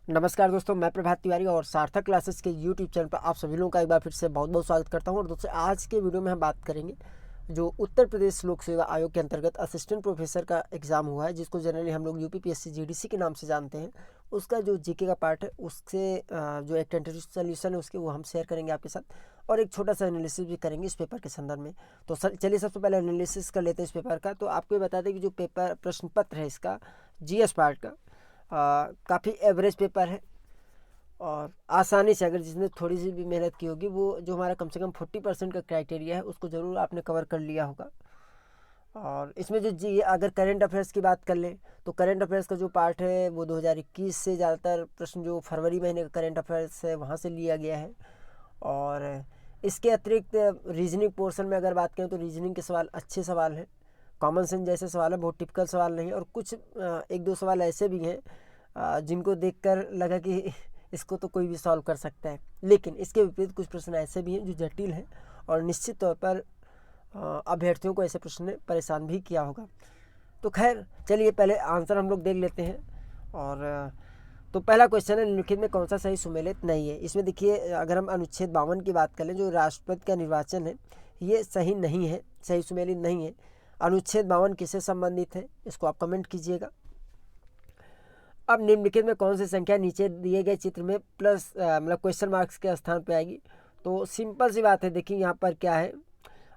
नमस्कार दोस्तों, मैं प्रभात तिवारी और सार्थक क्लासेस के यूट्यूब चैनल पर आप सभी लोगों का एक बार फिर से बहुत बहुत स्वागत करता हूं। और दोस्तों, आज के वीडियो में हम बात करेंगे जो उत्तर प्रदेश लोक सेवा आयोग के अंतर्गत असिस्टेंट प्रोफेसर का एग्ज़ाम हुआ है, जिसको जनरली हम लोग यूपीपीएससी जीडीसी के नाम से जानते हैं। उसका जो जीके का पार्ट है, उससे जो एक टेंटेटिव सोल्यूशन है उसके, वो हम शेयर करेंगे आपके साथ, और एक छोटा सा एनालिसिस भी करेंगे इस पेपर के संदर्भ में। तो चलिए सबसे पहले एनालिसिस कर लेते हैं इस पेपर का। तो आपको ये बता दें कि जो पेपर प्रश्न पत्र है इसका, जीएस पार्ट का, काफ़ी एवरेज पेपर है और आसानी से, अगर जिसने थोड़ी सी भी मेहनत की होगी, वो जो हमारा कम से कम 40% का क्राइटेरिया है उसको ज़रूर आपने कवर कर लिया होगा। और इसमें जो जी अगर करंट अफेयर्स की बात कर लें तो करंट अफेयर्स का जो पार्ट है वो 2021 से ज़्यादातर प्रश्न जो फरवरी महीने का करंट अफेयर्स है वहाँ से लिया गया है। और इसके अतिरिक्त रीजनिंग पोर्शन में अगर बात करें तो रीजनिंग के सवाल अच्छे सवाल हैं, कॉमन सेंस जैसे सवाल है, बहुत टिपिकल सवाल नहीं। और कुछ एक दो सवाल ऐसे भी हैं जिनको देखकर लगा कि इसको तो कोई भी सॉल्व कर सकता है, लेकिन इसके विपरीत कुछ प्रश्न ऐसे भी हैं जो जटिल हैं और निश्चित तौर पर अभ्यर्थियों को ऐसे प्रश्न ने परेशान भी किया होगा। तो खैर चलिए पहले आंसर हम लोग देख लेते हैं। और तो पहला क्वेश्चन है, निम्नलिखित में कौन सा सही सुमेलित नहीं है। इसमें देखिए, अगर हम अनुच्छेद 52 की बात करें, जो राष्ट्रपति का निर्वाचन है, ये सही नहीं है, सही सुमेलित नहीं है। अनुच्छेद 52 किससे संबंधित है, इसको आप कमेंट कीजिएगा। अब निम्नलिखित में कौन सी संख्या नीचे दिए गए चित्र में प्लस मतलब क्वेश्चन मार्क्स के स्थान पे आएगी। तो सिंपल सी बात है, देखिए यहाँ पर क्या है,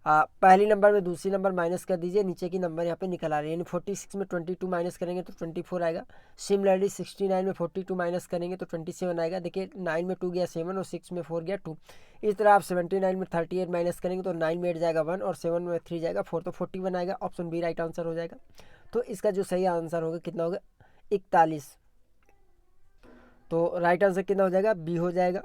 पहली नंबर में दूसरी नंबर माइनस कर दीजिए, नीचे की नंबर यहाँ पे निकल आ रही है। यानी 46 में 22 माइनस करेंगे तो 24 आएगा। सिमिलरली 69 में 42 माइनस करेंगे तो 27 आएगा। देखिए 9 में 2 गया 7 और 6 में 4 गया 2। इस तरह आप 79 में 38 माइनस करेंगे तो 9 में 8 जाएगा 1 और 7 में 3 जाएगा 4, तो 41 आएगा। ऑप्शन बी राइट आंसर हो जाएगा। तो इसका जो सही आंसर होगा कितना होगा, 41। तो राइट आंसर कितना हो जाएगा, बी हो जाएगा।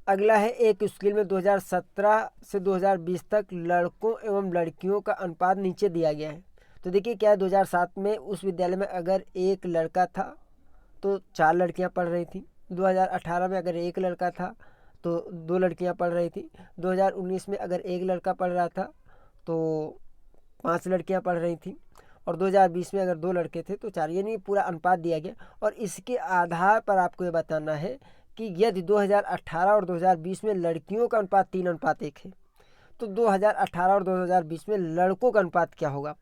अगला है, एक स्कूल में 2017 से 2020 तक लड़कों एवं लड़कियों का अनुपात नीचे दिया गया है। तो देखिए क्या है, 2007 में उस विद्यालय में अगर एक लड़का था तो 4 लड़कियां पढ़ रही थी। 2018 में अगर एक लड़का था तो 2 लड़कियां पढ़ रही थी। 2019 में अगर एक लड़का पढ़ रहा था तो 5 लड़कियां पढ़ रही थी। और 2020 में अगर 2 लड़के थे तो 4, यानी पूरा अनुपात दिया गया। और इसके आधार पर आपको ये बताना है कि यदि 2018 और 2020 में लड़कियों का अनुपात 3:1 है तो 2018 और 2020 में लड़कों का अनुपात क्या होगा।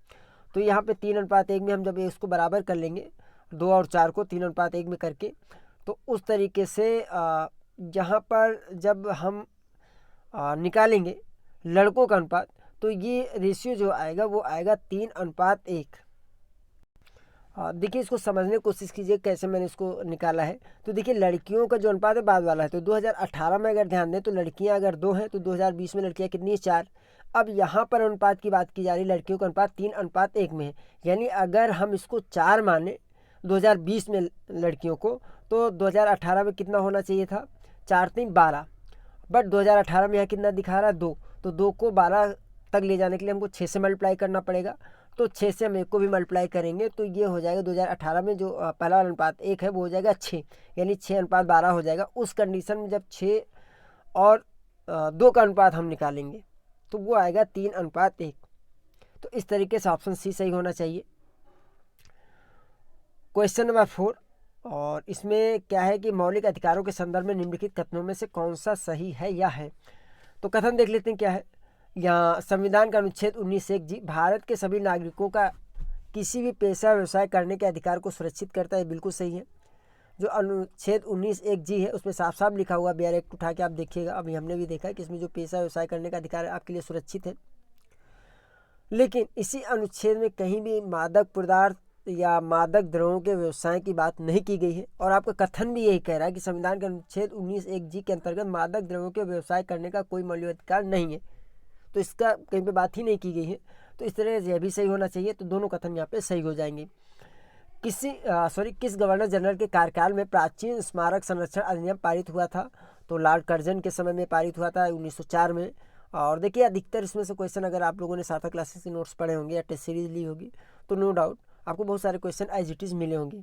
तो यहाँ पे 3:1 में हम जब इसको बराबर कर लेंगे, 2 और 4 को 3:1 में करके, तो उस तरीके से यहाँ पर जब हम निकालेंगे लड़कों का अनुपात, तो ये रेशियो जो आएगा वो आएगा 3:1। देखिए इसको समझने की कोशिश कीजिए कैसे मैंने इसको निकाला है। तो देखिए लड़कियों का जो अनुपात है बाद वाला है, तो 2018 में अगर ध्यान दें तो लड़कियां अगर 2 हैं तो 2020 में लड़कियां कितनी है, 4। अब यहाँ पर अनुपात की बात की जा रही है, लड़कियों का अनुपात 3:1 में है। यानी अगर हम इसको 4 माने 2020 में लड़कियों को, तो 2018 में कितना होना चाहिए था, 4 3 12। बट 2018 में यहाँ कितना दिखा रहा है, 2। तो 2 को 12 तक ले जाने के लिए हमको 6 से मल्टीप्लाई करना पड़ेगा। तो 6 से हम 1 को भी मल्टीप्लाई करेंगे तो ये हो जाएगा 2018 में जो पहला अनुपात 1 है वो हो जाएगा 6, यानी 6:12 हो जाएगा। उस कंडीशन में जब 6 और 2 का अनुपात हम निकालेंगे तो वो आएगा 3:1। तो इस तरीके से ऑप्शन सी सही होना चाहिए। क्वेश्चन नंबर 4, और इसमें क्या है कि मौलिक अधिकारों के संदर्भ में निम्नलिखित कथनों में से कौन सा सही है या है। तो कथन देख लेते हैं क्या है। यहाँ संविधान का अनुच्छेद 19(1) जी भारत के सभी नागरिकों का किसी भी पेशा व्यवसाय करने के अधिकार को सुरक्षित करता है, बिल्कुल सही है। जो अनुच्छेद 19(1) जी है उसमें साफ साफ लिखा हुआ, बिहार एक्ट उठा के आप देखिएगा, अभी हमने भी देखा है कि इसमें जो पेशा व्यवसाय करने का अधिकार है आपके लिए सुरक्षित है। लेकिन इसी अनुच्छेद में कहीं भी मादक पदार्थ या मादक द्रव्यों के व्यवसाय की बात नहीं की गई है। और आपका कथन भी यही कह रहा है कि संविधान के अनुच्छेद 19(1) जी के अंतर्गत मादक द्रव्यों के व्यवसाय करने का कोई मौलिक अधिकार नहीं है, तो इसका कहीं पे बात ही नहीं की गई है। तो इस तरह से यह भी सही होना चाहिए। तो दोनों कथन यहाँ पे सही हो जाएंगे। किस गवर्नर जनरल के कार्यकाल में प्राचीन स्मारक संरक्षण अधिनियम पारित हुआ था। तो लॉर्ड कर्जन के समय में पारित हुआ था 1904 में। और देखिए अधिकतर इसमें से क्वेश्चन अगर आप लोगों ने सार्थक क्लासेस के नोट्स पढ़े होंगे या टेस्ट सीरीज ली होगी तो नो डाउट आपको बहुत सारे क्वेश्चन एज इट इज़ मिले होंगे।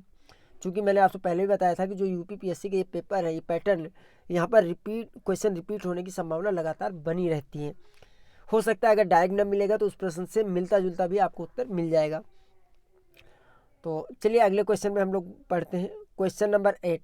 चूँकि मैंने आपसे पहले भी बताया था कि जो यूपीपीएससी के ये पेपर है, ये पैटर्न, यहाँ पर क्वेश्चन रिपीट होने की संभावना लगातार बनी रहती है। हो सकता है अगर डायरेक्ट न मिलेगा तो उस प्रश्न से मिलता जुलता भी आपको उत्तर मिल जाएगा। तो चलिए अगले क्वेश्चन में हम लोग पढ़ते हैं। क्वेश्चन नंबर 8,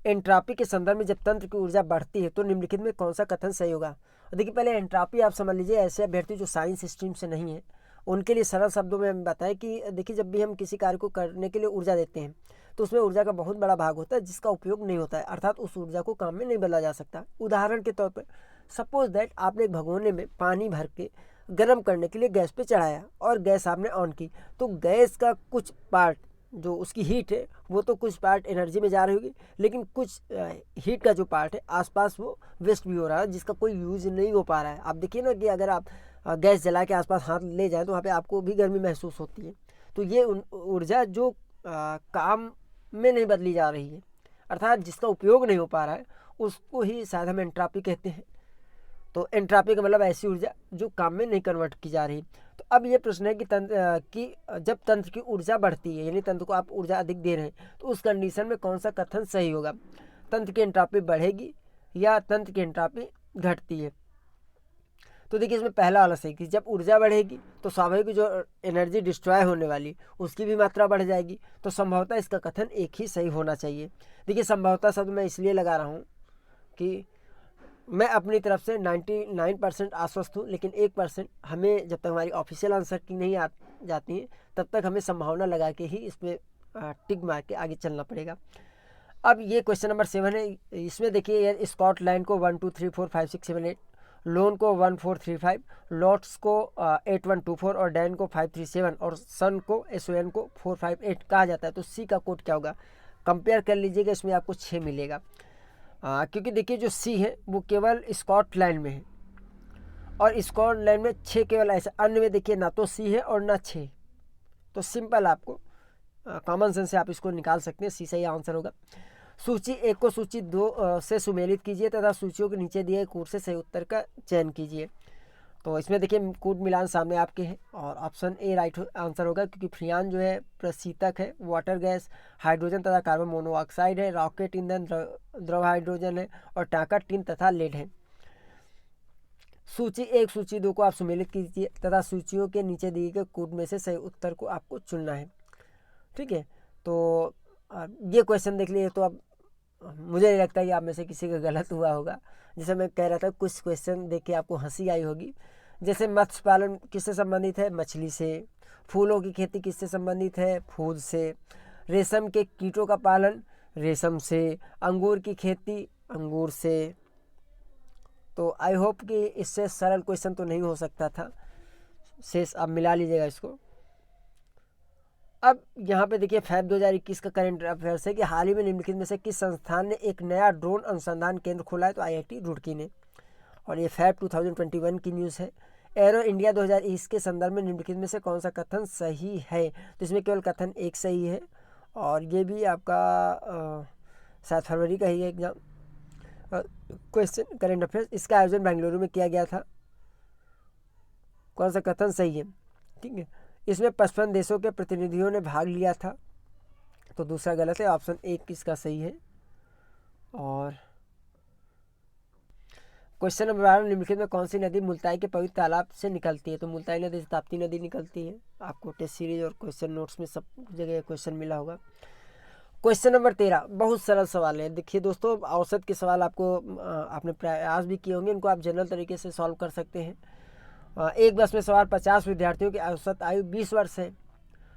एंट्रॉपी के संदर्भ में जब तंत्र की ऊर्जा बढ़ती है तो निम्नलिखित में कौन सा कथन सही होगा। देखिए पहले एंट्रॉपी आप समझ लीजिए, ऐसे अभ्यर्थी जो साइंस स्ट्रीम से नहीं है उनके लिए सरल शब्दों में हम बताएं कि देखिए जब भी हम किसी कार्य को करने के लिए ऊर्जा देते हैं तो उसमें ऊर्जा का बहुत बड़ा भाग होता है जिसका उपयोग नहीं होता है, अर्थात उस ऊर्जा को काम में नहीं बदला जा सकता। उदाहरण के तौर पर सपोज दैट आपने एक भगोने में पानी भर के गर्म करने के लिए गैस पे चढ़ाया और गैस आपने ऑन की, तो गैस का कुछ पार्ट जो उसकी हीट है वो तो कुछ पार्ट एनर्जी में जा रही होगी, लेकिन कुछ हीट का जो पार्ट है आसपास वो वेस्ट भी हो रहा है जिसका कोई यूज़ नहीं हो पा रहा है। आप देखिए ना कि अगर आप गैस जला के आसपास हाथ ले जाएं तो वहाँ पे आपको भी गर्मी महसूस होती है। तो ये ऊर्जा जो काम में नहीं बदली जा रही है, अर्थात जिसका उपयोग नहीं हो पा रहा है, उसको ही शायद हम एंट्रॉपी कहते हैं। तो एंट्रॉपी का मतलब ऐसी ऊर्जा जो काम में नहीं कन्वर्ट की जा रही। तो अब ये प्रश्न है कि जब तंत्र की ऊर्जा बढ़ती है यानी तंत्र को आप ऊर्जा अधिक दे रहे हैं तो उस कंडीशन में कौन सा कथन सही होगा। तंत्र की एंट्रॉपी बढ़ेगी या तंत्र की एंट्रॉपी घटती है। तो देखिए इसमें पहला वाला सही कि जब ऊर्जा बढ़ेगी तो स्वाभाविक जो एनर्जी डिस्ट्रॉय होने वाली उसकी भी मात्रा बढ़ जाएगी, तो संभवतः इसका कथन एक ही सही होना चाहिए। देखिए संभवतः शब्द मैं इसलिए लगा रहा हूँ कि मैं अपनी तरफ से 99% आश्वस्त हूँ, लेकिन 1% हमें जब तक हमारी ऑफिशियल आंसर की नहीं आ जाती है तब तक हमें संभावना लगा के ही इस पर टिक मार के आगे चलना पड़ेगा। अब ये क्वेश्चन नंबर 7 है। इसमें देखिए स्कॉटलैंड को 1 2 3 4 5 6 7 8, लोन को 1 4 3 5, लॉट्स को 8 1 2 4 और डैन को 5 3 7 और सन को SON को 4 5 8 कहा जाता है। तो सी का कोड क्या होगा, कंपेयर कर लीजिएगा, इसमें आपको 6 मिलेगा। क्योंकि देखिए जो सी है वो केवल स्कॉटलैंड में है और स्कॉटलैंड में 6 केवल ऐसा, अन्य में देखिए ना तो सी है और ना 6। तो सिंपल आपको कॉमन सेंस से आप इसको निकाल सकते हैं, सी सही आंसर होगा। सूची 1 को सूची 2 से सुमेलित कीजिए तथा सूचियों के नीचे दिए कोड से सही उत्तर का चयन कीजिए। तो इसमें देखिए कोड मिलान सामने आपके है और ऑप्शन ए राइट आंसर होगा, क्योंकि फ्रियान जो है प्रशीतक है, वाटर गैस हाइड्रोजन तथा कार्बन मोनोऑक्साइड है, रॉकेट ईंधन द्रव हाइड्रोजन है और टाका टिन तथा लेड है। सूची 1 सूची 2 को आप सुमेलित कीजिए तथा सूचियों के नीचे दिए गए कोड में से सही उत्तर को आपको चुनना है। ठीक है, तो ये क्वेश्चन देख लीजिए। तो अब मुझे नहीं लगता कि आप में से किसी का गलत हुआ होगा। जैसे मैं कह रहा था कुछ क्वेश्चन देख के आपको हंसी आई होगी, जैसे मत्स्य पालन किससे संबंधित है, मछली से। फूलों की खेती किससे संबंधित है, फूल से। रेशम के कीटों का पालन, रेशम से। अंगूर की खेती, अंगूर से। तो आई होप कि इससे सरल क्वेश्चन तो नहीं हो सकता था। शेष आप मिला लीजिएगा इसको। अब यहाँ पे देखिए फैब 2021 का करंट अफेयर्स है कि हाल ही में निम्नलिखित में से किस संस्थान ने एक नया ड्रोन अनुसंधान केंद्र खोला है। तो IIT रुड़की ने, और ये फैब 2021 की न्यूज़ है। एरो इंडिया 2020 के संदर्भ में निम्नलिखित में से कौन सा कथन सही है। तो इसमें केवल कथन एक सही है और ये भी आपका शायद फरवरी का ही है एग्जाम क्वेश्चन करंट अफेयर्स। इसका आयोजन बेंगलुरु में किया गया था। कौन सा कथन सही है, ठीक है। इसमें 55 देशों के प्रतिनिधियों ने भाग लिया था, तो दूसरा गलत है, ऑप्शन 1 इसका सही है। और क्वेश्चन नंबर 12, निम्नलिखित में कौन सी नदी मुल्ताई के पवित्र तालाब से निकलती है। तो मुल्ताई नदी से ताप्ती नदी निकलती है। आपको टेस्ट सीरीज और क्वेश्चन नोट्स में सब जगह क्वेश्चन मिला होगा। क्वेश्चन नंबर 13 बहुत सरल सवाल है। देखिए दोस्तों, औसत के सवाल आपको आपने प्रयास भी किए होंगे, इनको आप जनरल तरीके से सॉल्व कर सकते हैं। एक बस में सवार 50 विद्यार्थियों की औसत आयु 20 वर्ष है।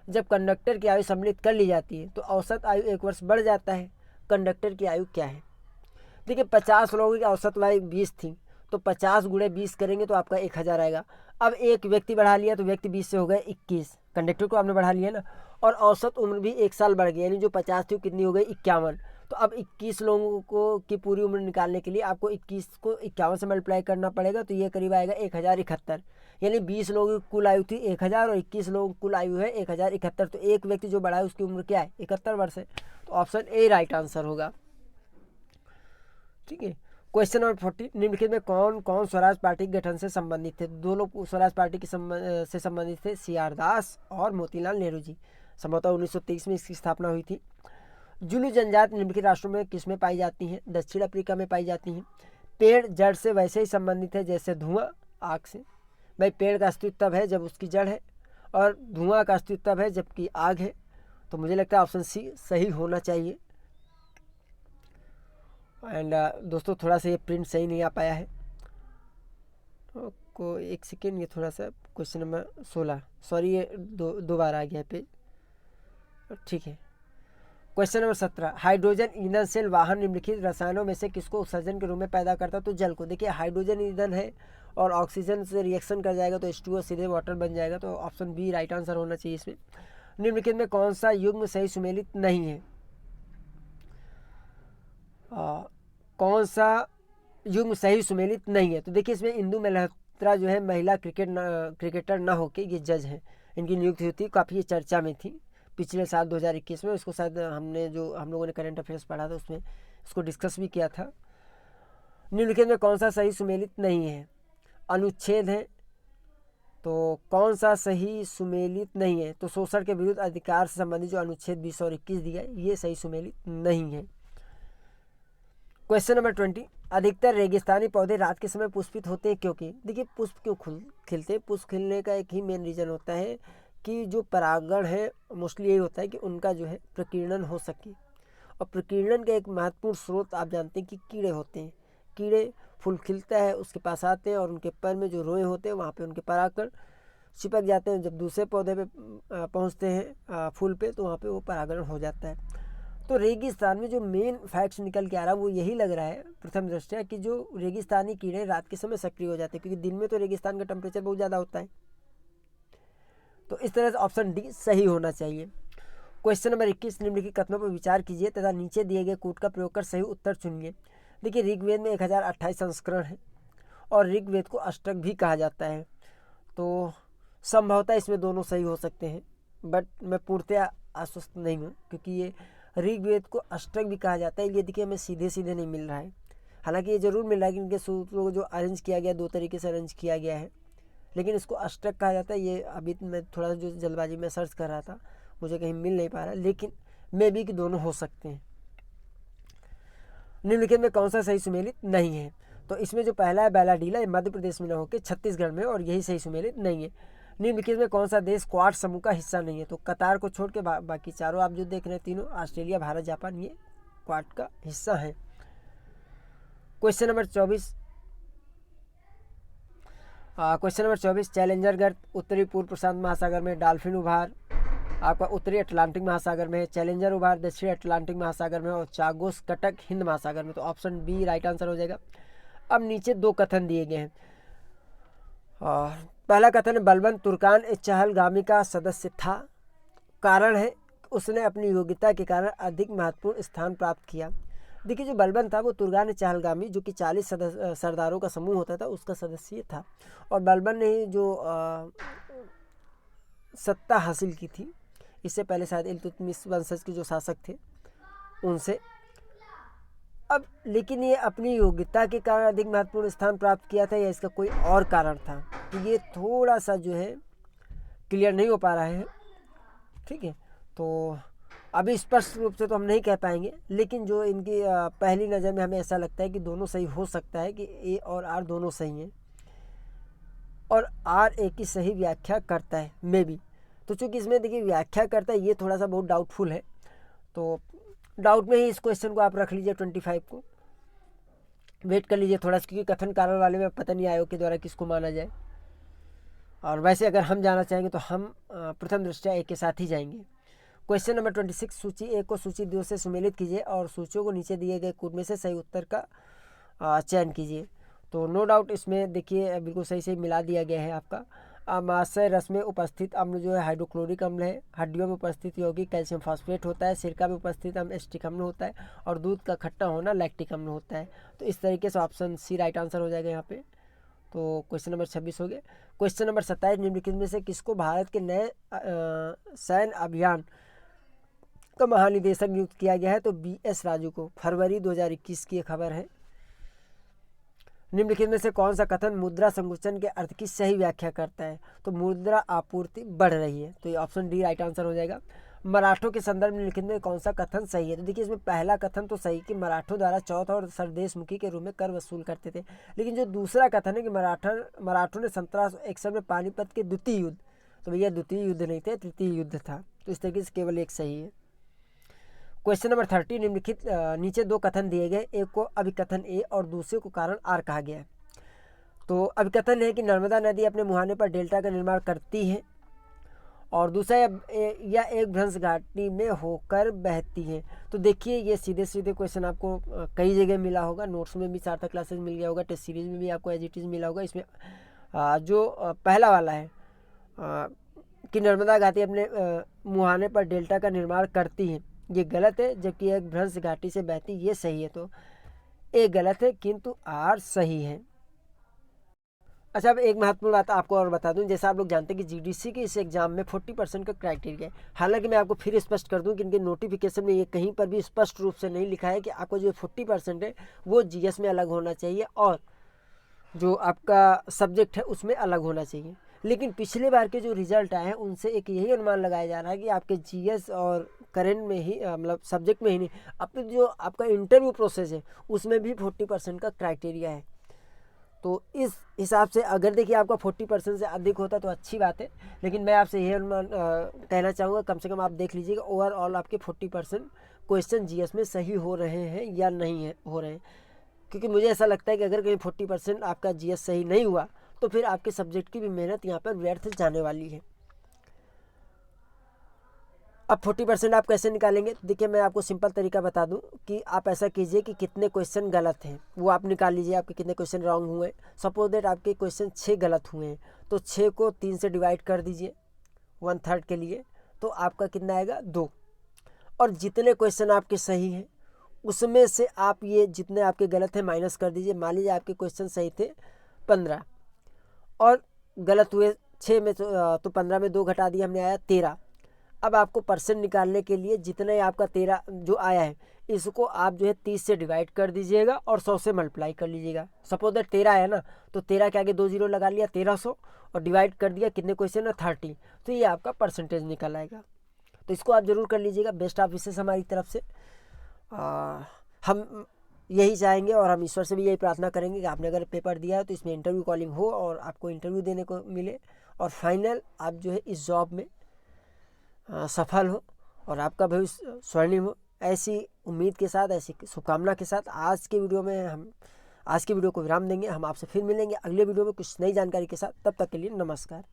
जब कंडक्टर की आयु सम्मिलित कर ली जाती है तो औसत आयु 1 वर्ष बढ़ जाता है। कंडक्टर की आयु क्या है। देखिए 50 लोगों की औसत आयु 20 थी, तो 50 × 20 करेंगे तो आपका 1000 आएगा। अब एक व्यक्ति बढ़ा लिया तो व्यक्ति 20 से हो गए 21, कंडक्टर को आपने बढ़ा लिया ना, और औसत उम्र भी 1 साल बढ़ गई, यानी जो 50 थी कितनी हो गई 51। तो अब 21 लोगों को की पूरी उम्र निकालने के लिए आपको 21 को 51 से मल्टीप्लाई करना पड़ेगा, तो ये करीब आएगा 1071। यानी 20 लोगों की कुल आयु थी 1000 और 21 लोगों की कुल आयु है 1071। तो एक व्यक्ति जो बढ़ा है उसकी उम्र क्या है, 71 वर्ष है। तो ऑप्शन ए राइट आंसर होगा। ठीक है, क्वेश्चन नंबर 40, निम्नलिखित में कौन कौन स्वराज पार्टी के गठन से संबंधित थे। दो लोग स्वराज पार्टी से संबंधित थे, CR दास और मोतीलाल नेहरू जी। संभवतः 1923 में इसकी स्थापना हुई थी। जुलू जनजाति निम्नलिखित राष्ट्रों में किस में पाई जाती हैं। दक्षिण अफ्रीका में पाई जाती हैं। पेड़ जड़ से वैसे ही संबंधित है जैसे धुआं आग से। भाई पेड़ का अस्तित्व तब है जब उसकी जड़ है और धुआं का अस्तित्व तब है जबकि आग है। तो मुझे लगता है ऑप्शन सी सही होना चाहिए। एंड दोस्तों थोड़ा सा ये प्रिंट सही नहीं आ पाया है, को एक सेकेंड, ये थोड़ा सा क्वेश्चन नंबर 16, सॉरी ये दो बार आ गया पेज, ठीक है। क्वेश्चन नंबर 17, हाइड्रोजन ईंधन सेल वाहन निम्नलिखित रसायनों में से किसको उत्सर्जन के रूप में पैदा करता है? तो जल को। देखिए हाइड्रोजन ईंधन है और ऑक्सीजन से रिएक्शन कर जाएगा तो H2O सीधे वाटर बन जाएगा, तो ऑप्शन बी राइट आंसर होना चाहिए इसमें। निम्नलिखित में कौन सा युग्म सही सुमेलित नहीं है? कौन सा युग्म सही सुमेलित नहीं है? तो देखिए इसमें इंदु मल्होत्रा जो है महिला क्रिकेटर ना होके ये जज हैं, इनकी नियुक्ति हुई थी, काफ़ी चर्चा में थी पिछले साल 2021 में। इसको शायद हम लोगों ने करंट अफेयर्स पढ़ा था, उसमें इसको डिस्कस भी किया था। निम्नलिखित में कौन सा सही सुमेलित नहीं है? अनुच्छेद है, तो कौन सा सही सुमेलित नहीं है? तो शोषण के विरुद्ध अधिकार से संबंधित जो अनुच्छेद 20 और 21 दिया है ये सही सुमेलित नहीं है। क्वेश्चन नंबर 20, अधिकतर रेगिस्तानी पौधे रात के समय पुष्पित होते हैं क्योंकि? देखिए पुष्प क्यों खिलते हैं? पुष्प खिलने का एक ही मेन रीज़न होता है कि जो परागण है मोस्टली यही होता है कि उनका जो है प्रकीर्णन हो सके, और प्रकीर्णन का एक महत्वपूर्ण स्रोत आप जानते हैं कि कीड़े होते हैं। कीड़े फूल खिलता है उसके पास आते हैं और उनके पर में जो रोए होते हैं वहाँ पे उनके परागकण चिपक जाते हैं, जब दूसरे पौधे पे पहुँचते हैं फूल पे तो वहाँ पे वो परागण हो जाता है। तो रेगिस्तान में जो मेन फैक्ट्स निकल के आ रहा है वो यही लग रहा है प्रथम दृष्टया कि जो रेगिस्तानी कीड़े रात के समय सक्रिय हो जाते हैं, क्योंकि दिन में तो रेगिस्तान का टेम्परेचर बहुत ज़्यादा होता है। तो इस तरह से ऑप्शन डी सही होना चाहिए। क्वेश्चन नंबर 21, निम्नलिखित कथनों पर विचार कीजिए तथा नीचे दिए गए कूट का प्रयोग कर सही उत्तर चुनिए। देखिए ऋग्वेद में 1028 संस्करण है और ऋग्वेद को अष्टक भी कहा जाता है, तो संभवतः इसमें दोनों सही हो सकते हैं, बट मैं पूर्णतया आश्वस्त नहीं हूँ क्योंकि ये ऋग्वेद को अष्टक भी कहा जाता है। ये देखिए हमें सीधे सीधे नहीं मिल रहा है, हालांकि ये जरूर मिल रहा है कि इनके सूत्रों को जो अरेंज किया गया 2 तरीके से अरेंज किया गया है, लेकिन इसको अष्टक कहा जाता है। ये अभी मैं थोड़ा सा जो जल्दबाजी में सर्च कर रहा था मुझे कहीं मिल नहीं पा रहा, लेकिन मे भी कि दोनों हो सकते हैं। निम्नलिखित में कौन सा सही सुमेलित नहीं है? तो इसमें जो पहला है बैलाडीला, ये मध्य प्रदेश में न होकर छत्तीसगढ़ में, और यही सही सुमेलित नहीं है। निम्नलिखित में कौन सा देश क्वाड समूह का हिस्सा नहीं है? तो कतार को छोड़ के बाकी चारों आप जो देख रहे हैं तीनों, ऑस्ट्रेलिया, भारत, जापान, ये क्वाड का हिस्सा है। क्वेश्चन नंबर 24, चैलेंजर गर्त उत्तरी पूर्व प्रशांत महासागर में, डॉल्फिन उभार आपका उत्तरी अटलांटिक महासागर में है, चैलेंजर उभार दक्षिणी अटलांटिक महासागर में, और चागोस कटक हिंद महासागर में। तो ऑप्शन बी राइट आंसर हो जाएगा। अब नीचे 2 कथन दिए गए हैं। पहला कथन, बलबन तुर्कान ए चहलगामी का सदस्य था, कारण है उसने अपनी योग्यता के कारण अधिक महत्वपूर्ण स्थान प्राप्त किया। देखिए जो बलबन था वो तुर्गान चहलगामी जो कि 40 सरदारों का समूह होता था उसका सदस्य था, और बलबन ने जो सत्ता हासिल की थी, इससे पहले शायद इल्तुतमिश वंशज के जो शासक थे उनसे। अब लेकिन ये अपनी योग्यता के कारण अधिक महत्वपूर्ण स्थान प्राप्त किया था या इसका कोई और कारण था, तो ये थोड़ा सा जो है क्लियर नहीं हो पा रहा है, ठीक है। तो अभी स्पष्ट रूप से तो हम नहीं कह पाएंगे, लेकिन जो इनकी पहली नज़र में हमें ऐसा लगता है कि दोनों सही हो सकता है, कि ए और आर दोनों सही हैं, और आर ए की सही व्याख्या करता है मे बी। तो चूँकि इसमें देखिए व्याख्या करता है ये थोड़ा सा बहुत डाउटफुल है, तो डाउट में ही इस क्वेश्चन को आप रख लीजिए 25 को, वेट कर लीजिए थोड़ा सा, क्योंकि कथन कारण वाले में पता नहीं आयोग के द्वारा किसको माना जाए। और वैसे अगर हम जाना चाहेंगे तो हम प्रथम दृष्टया ए के साथ ही जाएंगे। क्वेश्चन नंबर 26, सूची 1 को सूची 2 से सुमेलित कीजिए और सूचियों को नीचे दिए गए कूट में से सही उत्तर का चयन कीजिए। तो नो डाउट इसमें देखिए बिल्कुल सही से मिला दिया गया है आपका। अमाशय रस में उपस्थित अम्ल जो है हाइड्रोक्लोरिक अम्ल है, हड्डियों में उपस्थित यौगिक कैल्शियम फॉस्फेट होता है, सिरका में उपस्थित अम्ल एस्टिक अम्ल होता है, और दूध का खट्टा होना लैक्टिक अम्ल होता है। तो इस तरीके से ऑप्शन सी राइट आंसर हो जाएगा यहाँ पे। तो क्वेश्चन नंबर 26 हो गया। क्वेश्चन नंबर 27, निम्नलिखित में से किसको भारत के नए सैन्य अभियान का महानिदेशक नियुक्त किया गया है? तो BS राजू को, फरवरी 2021 की खबर है। निम्नलिखित में से कौन सा कथन मुद्रा संकुचन के अर्थ की सही व्याख्या करता है? तो मुद्रा आपूर्ति बढ़ रही है, तो ये ऑप्शन डी राइट आंसर हो जाएगा। मराठों के संदर्भ में निम्नलिखित में कौन सा कथन सही है? तो देखिए इसमें पहला कथन तो सही कि मराठों द्वारा चौथ और सरदेशमुखी के रूप में कर वसूल करते थे, लेकिन जो दूसरा कथन है कि मराठों ने 1761 में पानीपत के द्वितीय युद्ध, तो भैया द्वितीय युद्ध नहीं थे, तृतीय युद्ध था, तो इस तरीके से केवल एक सही है। क्वेश्चन नंबर 30 निम्नलिखित नीचे दो कथन दिए गए, एक को अभिकथन ए और दूसरे को कारण आर कहा गया है। तो अभिकथन है कि नर्मदा नदी अपने मुहाने पर डेल्टा का निर्माण करती है, और दूसरा या एक भ्रंश घाटी में होकर बहती है। तो देखिए ये सीधे सीधे क्वेश्चन आपको कई जगह मिला होगा, नोट्स में भी सार्थक क्लासेस मिल गया होगा, टेस्ट सीरीज में भी आपको एज इट इज़ मिला होगा। इसमें जो पहला वाला है कि नर्मदा घाटी अपने मुहाने पर डेल्टा का निर्माण करती है, ये गलत है, जबकि एक भ्रंश घाटी से बहती ये सही है। तो ए गलत है किंतु आर सही है। अच्छा, अब एक महत्वपूर्ण बात आपको और बता दूं, जैसा आप लोग जानते हैं कि जीडीसी के इस एग्जाम में 40% का क्राइटेरिया है। हालांकि मैं आपको फिर स्पष्ट कर दूं कि इनके नोटिफिकेशन में ये कहीं पर भी स्पष्ट रूप से नहीं लिखा है कि आपको जो 40% है वो जीएस में अलग होना चाहिए और जो आपका सब्जेक्ट है उसमें अलग होना चाहिए। लेकिन पिछले बार के जो रिजल्ट आए हैं उनसे एक यही अनुमान लगाया जा रहा है कि आपके जीएस और करेंट में ही मतलब सब्जेक्ट में ही नहीं, अब जो आपका इंटरव्यू प्रोसेस है उसमें भी 40% का क्राइटेरिया है। तो इस हिसाब से अगर देखिए आपका 40% से अधिक होता तो अच्छी बात है, लेकिन मैं आपसे यह अनुमान कहना चाहूँगा कम से कम आप देख लीजिएगा ओवरऑल आपके 40% क्वेश्चन जीएस में सही हो रहे हैं या नहीं है हो रहे हैं। क्योंकि मुझे ऐसा लगता है कि अगर कहीं 40% आपका जीएस सही नहीं हुआ तो फिर आपके सब्जेक्ट की भी मेहनत यहाँ पर व्यर्थ जाने वाली है। अब 40% आप कैसे निकालेंगे? देखिए मैं आपको सिंपल तरीका बता दूं कि आप ऐसा कीजिए कि कितने क्वेश्चन गलत हैं वो आप निकाल लीजिए, आपके कितने क्वेश्चन रॉन्ग हुए। सपोज दैट आपके क्वेश्चन 6 गलत हुए हैं, तो 6 को 3 से डिवाइड कर दीजिए 1/3 के लिए, तो आपका कितना आएगा 2। और जितने क्वेश्चन आपके सही हैं उसमें से आप ये जितने आपके गलत हैं माइनस कर दीजिए। मान लीजिए आपके क्वेश्चन सही थे 15 और गलत हुए 6 में, तो 15 में 2 घटा दिया हमने, आया 13। अब आपको परसेंट निकालने के लिए जितना ही आपका 13 जो आया है इसको आप जो है 30 से डिवाइड कर दीजिएगा और 100 से मल्टीप्लाई कर लीजिएगा। सपोज दैट 13 है ना, तो 13 के आगे 2 जीरो लगा लिया 1300 और डिवाइड कर दिया कितने क्वेश्चन है 30, तो ये आपका परसेंटेज निकल आएगा। तो इसको आप जरूर कर लीजिएगा। बेस्ट ऑफ विशेष हमारी तरफ से हम यही चाहेंगे और हम ईश्वर से भी यही प्रार्थना करेंगे कि आपने अगर पेपर दिया है तो इसमें इंटरव्यू कॉलिंग हो और आपको इंटरव्यू देने को मिले और फाइनल आप जो है इस जॉब में सफल हो और आपका भविष्य स्वर्णिम हो। ऐसी उम्मीद के साथ, ऐसी शुभकामना के साथ आज की वीडियो को विराम देंगे। हम आपसे फिर मिलेंगे अगले वीडियो में कुछ नई जानकारी के साथ। तब तक के लिए नमस्कार।